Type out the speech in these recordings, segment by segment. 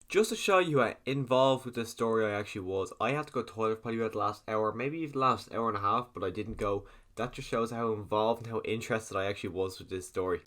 Just to show you how involved with this story I actually was, I had to go to the toilet probably about the last hour, maybe even the last hour and a half, but I didn't go. That just shows how involved and how interested I actually was with this story.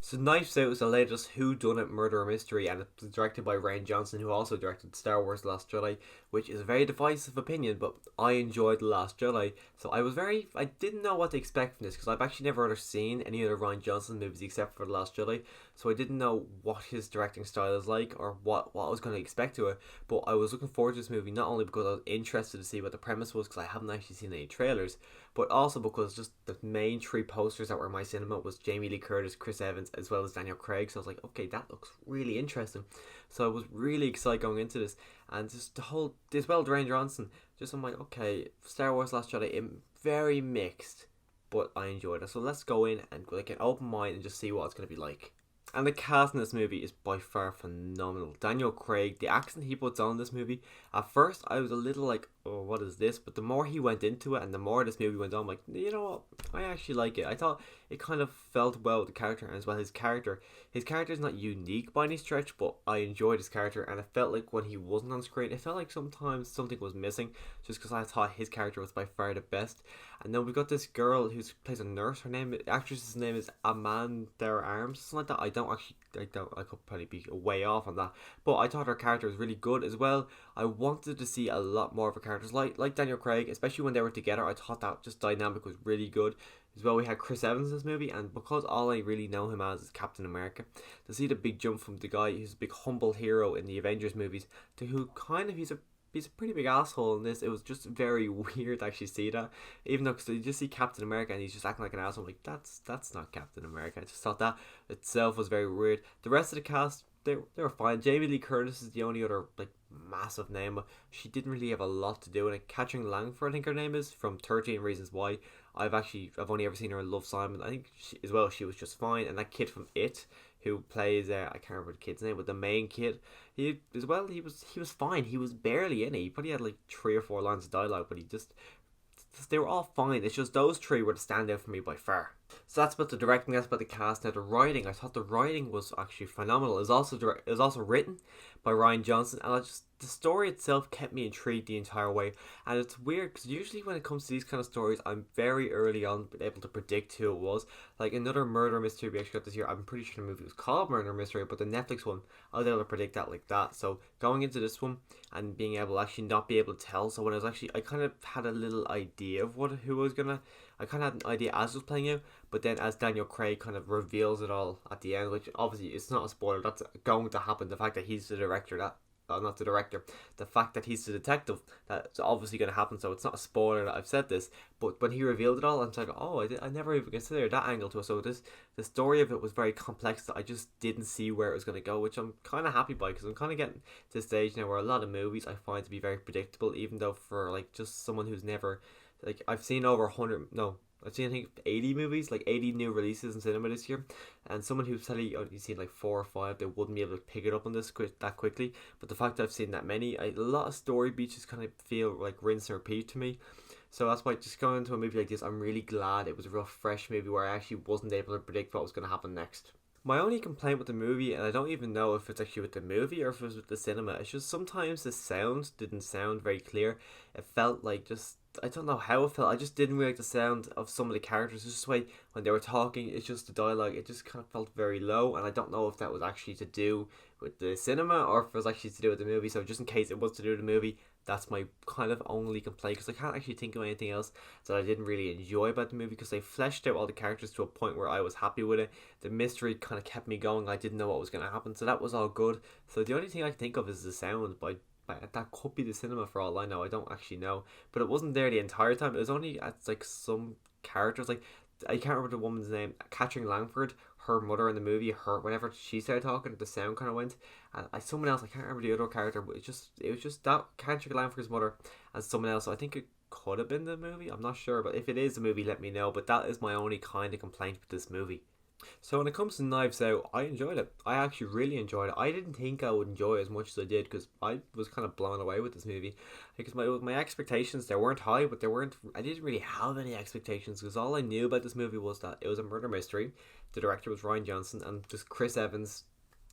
So Knives Out is the latest whodunit murder mystery, and it's directed by Rian Johnson, who also directed Star Wars The Last Jedi, which is a very divisive opinion, but I enjoyed The Last Jedi. So I didn't know what to expect from this, because I've actually never ever seen any other Rian Johnson movies except for The Last Jedi, so I didn't know what his directing style is like, or what I was going to expect to it, but I was looking forward to this movie, not only because I was interested to see what the premise was, because I haven't actually seen any trailers, but also because just the main three posters that were in my cinema was Jamie Lee Curtis, Chris Evans, as well as Daniel Craig. So I was like, okay, that looks really interesting. So I was really excited going into this, and just the whole, as well, Dwayne Johnson. Just I'm like, okay, Star Wars Last Jedi, very mixed, but I enjoyed it. So let's go in and like an open mind and just see what it's gonna be like. And the cast in this movie is by far phenomenal. Daniel Craig, the accent he puts on in this movie, at first I was a little like, oh, what is this? But the more he went into it and the more this movie went on, I'm like, you know what? I actually like it. I thought it kind of felt well with the character, and as well his character. His character is not unique by any stretch, but I enjoyed his character, and it felt like when he wasn't on screen, it felt like sometimes something was missing, just because I thought his character was by far the best. And then we've got this girl who plays a nurse. Her name, the actress's name is Amanda Arms, something like that. I could probably be way off on that, but I thought her character was really good as well. I wanted to see a lot more of her characters, like Daniel Craig, especially when they were together. I thought that just dynamic was really good. As well, we had Chris Evans in this movie, and because all I really know him as is Captain America, to see the big jump from the guy who's a big humble hero in the Avengers movies to who kind of he's a pretty big asshole in this. It was just very weird to actually see that, even though cause you just see Captain America and he's just acting like an asshole. I'm like, that's not Captain America. I just thought that itself was very weird. The rest of the cast, they were fine. Jamie Lee Curtis is the only other like massive name, but she didn't really have a lot to do in it. Katrin Langford, I think her name is, from 13 Reasons Why. I've only ever seen her in Love, Simon. I think she was just fine. And that kid from It, who plays I can't remember the kid's name, but the main kid, he was fine. He was barely in it. He probably had like 3 or 4 lines of dialogue, but they were all fine. It's just those three were the standout for me by far. So that's about the directing. That's about the cast. Now the writing, I thought the writing was actually phenomenal. It was also written by Rian Johnson, and the story itself kept me intrigued the entire way. And it's weird because usually when it comes to these kind of stories, I'm very early on able to predict who it was. Like another murder mystery we actually got this year, I'm pretty sure the movie was called Murder Mystery, but the Netflix one, I was able to predict that like that. So going into this one and being able to actually not be able to tell, so when I kind of had a little idea of who I was gonna. I kind of had an idea as it was playing out, but then as Daniel Craig kind of reveals it all at the end, which obviously it's not a spoiler, that's going to happen. The fact that he's the director, not the director, the fact that he's the detective, that's obviously going to happen. So it's not a spoiler that I've said this, but when he revealed it all, I'm like, oh, I never even considered that angle to it. So the story of it was very complex that I just didn't see where it was going to go, which I'm kind of happy by, because I'm kind of getting to the stage now where a lot of movies I find to be very predictable, even though for like just someone who's never, like, I've seen over 100, no, I've seen I think 80 movies, like 80 new releases in cinema this year, and someone who's telling you you've seen like 4 or 5, they wouldn't be able to pick it up on this that quickly. But the fact that I've seen that many, a lot of story beats just kind of feel like rinse and repeat to me. So that's why just going into a movie like this, I'm really glad it was a real fresh movie where I actually wasn't able to predict what was going to happen next. My only complaint with the movie, and I don't even know if it's actually with the movie or if it was with the cinema, it's just sometimes the sound didn't sound very clear. It felt like just, I don't know how it felt. I just didn't really like the sound of some of the characters. It's just the way when they were talking, it's just the dialogue. It just kind of felt very low, and I don't know if that was actually to do with the cinema or if it was actually to do with the movie. So just in case it was to do with the movie, that's my kind of only complaint, because I can't actually think of anything else that I didn't really enjoy about the movie, because they fleshed out all the characters to a point where I was happy with it. The mystery kind of kept me going. I didn't know what was going to happen, so that was all good. So the only thing I can think of is the sound, but that could be the cinema for all I know. I don't actually know, but it wasn't there the entire time. It was only at like some characters, like I can't remember the woman's name, Katrin Langford, her mother in the movie, her whenever she started talking, the sound kind of went. And someone else, I can't remember the other character, but it was just that Katrin Langford's mother and someone else. So I think it could have been the movie. I'm not sure, but if it is the movie, let me know. But that is my only kind of complaint with this movie. So when it comes to Knives Out, I enjoyed it. I actually really enjoyed it. I didn't think I would enjoy it as much as I did because I was kind of blown away with this movie. Because my expectations, they weren't high, but they weren't. I didn't really have any expectations because all I knew about this movie was that it was a murder mystery. The director was Ryan Johnson and just Chris Evans,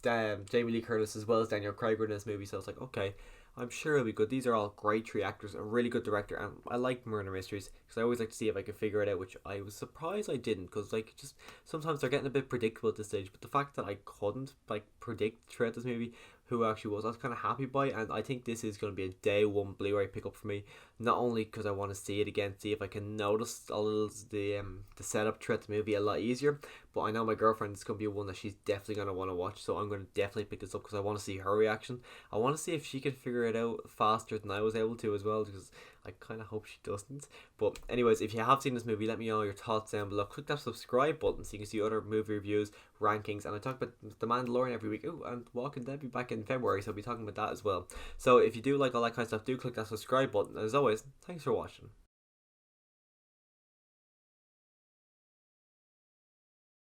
Jamie Lee Curtis as well as Daniel Craig were in this movie. So I was like, okay, I'm sure it'll be good. These are all great three actors, a really good director, and I like murder mysteries because I always like to see if I could figure it out. Which I was surprised I didn't, because like just sometimes they're getting a bit predictable at this stage. But the fact that I couldn't like predict throughout this movie who actually was, I was kind of happy by, and I think this is going to be a day one Blu-ray pickup for me. Not only because I want to see it again, see if I can notice a little the setup throughout the movie a lot easier, but I know my girlfriend is going to be one that she's definitely going to want to watch, so I'm going to definitely pick this up because I want to see her reaction. I want to see if she can figure it out faster than I was able to as well, because I kind of hope she doesn't. But anyways, if you have seen this movie, let me know your thoughts down below. Click that subscribe button so you can see other movie reviews, rankings, and I talk about The Mandalorian every week. Oh, and Walking Dead be back in February, so I'll be talking about that as well. So if you do like all that kind of stuff, do click that subscribe button. And as always, thanks for watching.